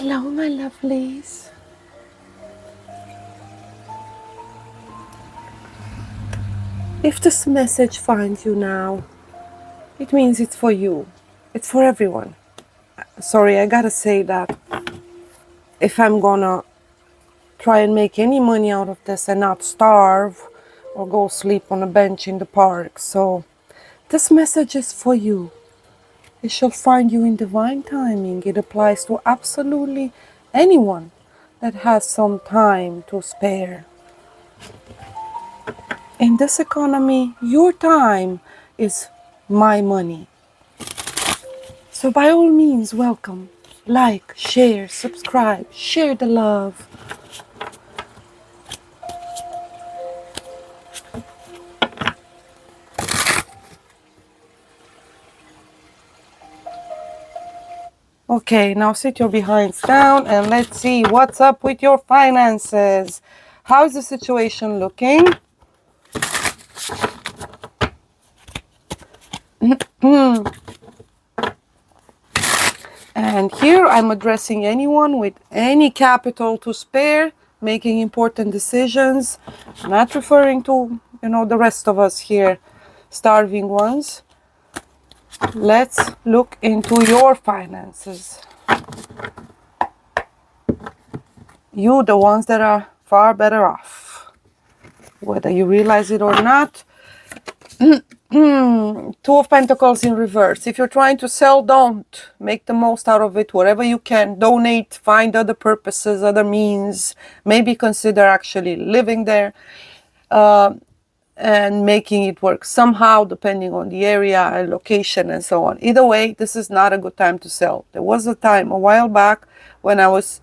Hello, my lovelies. If this message finds you now, it means it's for you. It's for everyone. Sorry, I gotta say that if I'm gonna try and make any money out of this and not starve or go sleep on a bench in the park. So this message is for you. It shall find you in divine timing. It applies to absolutely anyone that has some time to spare. In this economy, your time is my money. So by all means, welcome. Like, share, subscribe, share the love. Okay, now sit your behinds down and let's see what's up with your finances. How's the situation looking? And here I'm addressing anyone with any capital to spare, making important decisions, not referring to, the rest of us here, starving ones. Let's look into your finances. You, the ones that are far better off, whether you realize it or not. Two of Pentacles in reverse. If you're trying to sell, don't. Make the most out of it, whatever you can. Donate, find other purposes, other means. Maybe consider actually living there and making it work somehow, depending on the area and location and so on. Either way, this is not a good time to sell. There was a time a while back when I was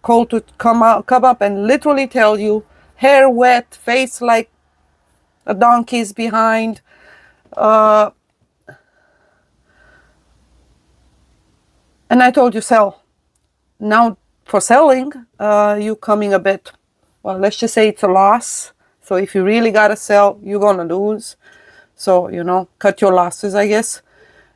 called to come up and literally tell you, hair wet, face like a donkey's behind, and I told you sell. Now for selling, you coming a bit, well, let's just say it's a loss. So if you really gotta sell, you're gonna lose. So, cut your losses, I guess.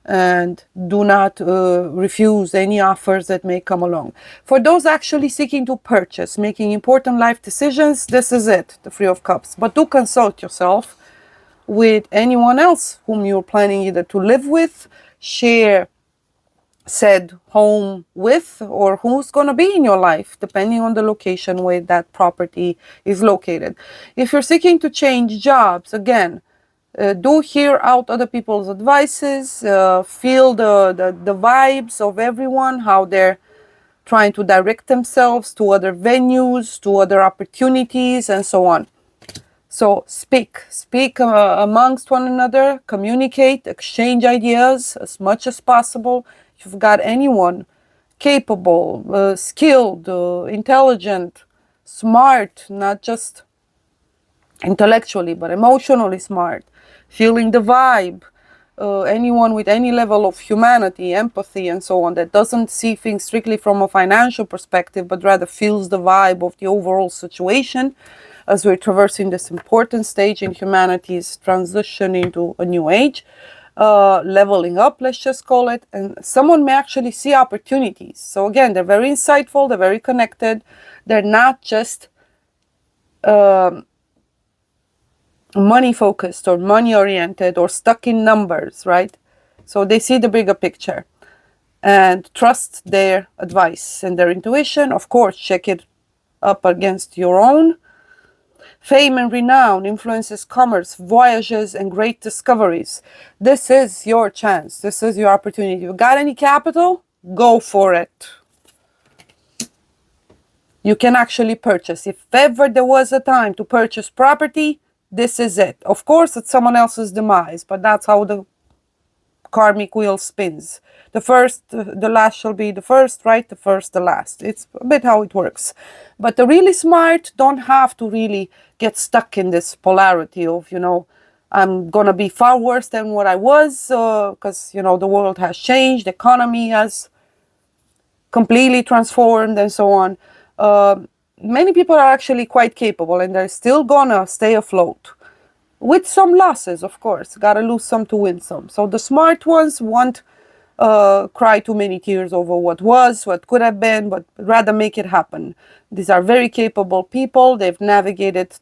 And do not refuse any offers that may come along. For those actually seeking to purchase, making important life decisions, this is it, the Three of Cups. But do consult yourself with anyone else whom you're planning either to live with, share said home with, or who's going to be in your life, depending on the location where that property is located. If you're seeking to change jobs, again, do hear out other people's advices, feel the vibes of everyone, how they're trying to direct themselves to other venues, to other opportunities, and so on. So speak amongst one another, communicate, exchange ideas as much as possible. If you've got anyone capable, skilled, intelligent, smart, not just intellectually, but emotionally smart, feeling the vibe, anyone with any level of humanity, empathy, and so on, that doesn't see things strictly from a financial perspective, but rather feels the vibe of the overall situation, as we're traversing this important stage in humanity's transition into a new age, leveling up, let's just call it, and someone may actually see opportunities. So again, they're very insightful, they're very connected, they're not just money focused or money oriented or stuck in numbers, right? So they see the bigger picture and trust their advice and their intuition. Of course, check it up against your own. Fame and renown, influences, commerce, voyages, and great discoveries. This is your chance. This is your opportunity. If you got any capital, go for it. You can actually purchase. If ever there was a time to purchase property, this is it. Of course, it's someone else's demise, but that's how the karmic wheel spins. The first, the last shall be the first, right? The first, the last. It's a bit how it works. But the really smart don't have to really get stuck in this polarity of, I'm going to be far worse than what I was because, the world has changed, the economy has completely transformed and so on. Many people are actually quite capable and they're still gonna stay afloat. With some losses, of course. Gotta lose some to win some. So the smart ones want cry too many tears over what was, what could have been, but rather make it happen. These are very capable people. They've navigated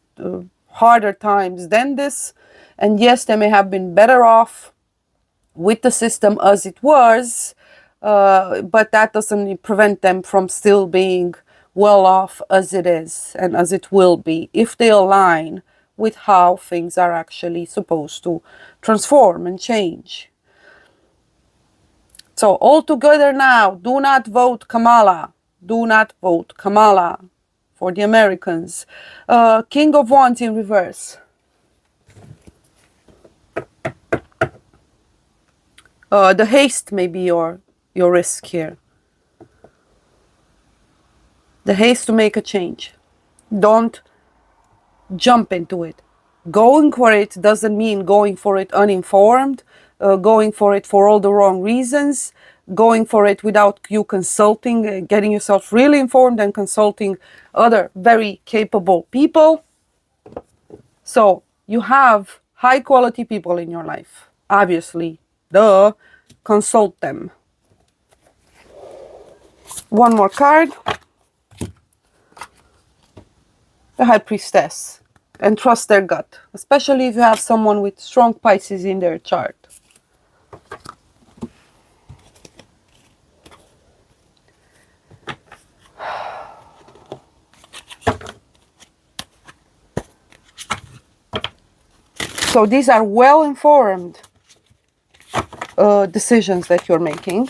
harder times than this. And yes, they may have been better off with the system as it was, but that doesn't prevent them from still being well off as it is and as it will be if they align with how things are actually supposed to transform and change. So all together now, do not vote Kamala. Do not vote Kamala for the Americans. King of Wands in reverse. The haste may be your risk here. The haste to make a change. Don't jump into it. Going for it doesn't mean going for it uninformed, going for it for all the wrong reasons, going for it without you consulting, getting yourself really informed and consulting other very capable people. So you have high quality people in your life, obviously. Duh. Consult them. One more card. The High Priestess. And trust their gut, especially if you have someone with strong Pisces in their chart. So these are well-informed decisions that you're making.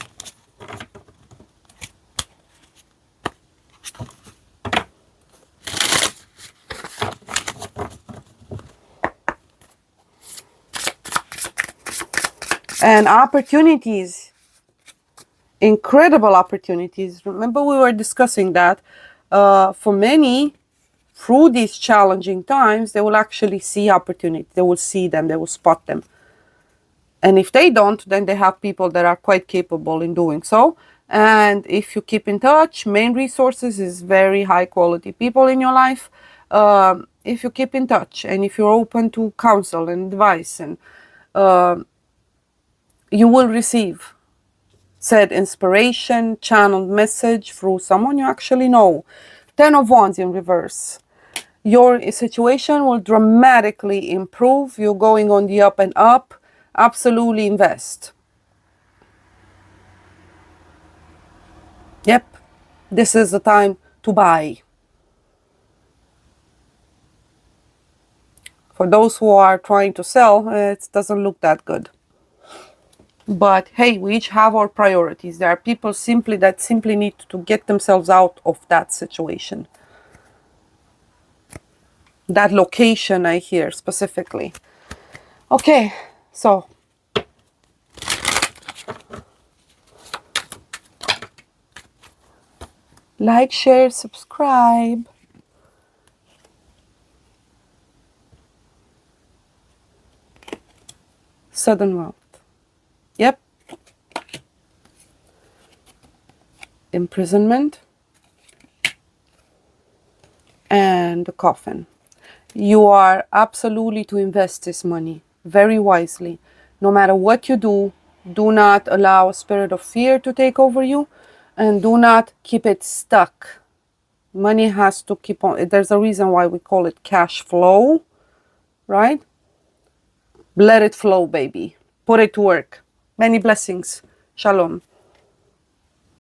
And opportunities, incredible opportunities. Remember we were discussing that for many, through these challenging times, they will actually see opportunity. They will see them, they will spot them. And if they don't, then they have people that are quite capable in doing so. And if you keep in touch, main resources is very high quality people in your life. If you keep in touch and if you're open to counsel and advice, and you will receive said inspiration, channeled message through someone you actually know. 10 of Wands in reverse. Your situation will dramatically improve. You're going on the up and up. Absolutely invest. Yep, this is the time to buy. For those who are trying to sell, it doesn't look that good. But hey, we each have our priorities. There are people that simply need to get themselves out of that situation. That location I hear specifically. Okay, so like, share, subscribe. Sudden wealth. Yep. Imprisonment. And the coffin. You are absolutely to invest this money very wisely. No matter what you do, do not allow a spirit of fear to take over you, and do not keep it stuck. Money has to keep on. There's a reason why we call it cash flow, right? Let it flow, baby. Put it to work. Many blessings. Shalom.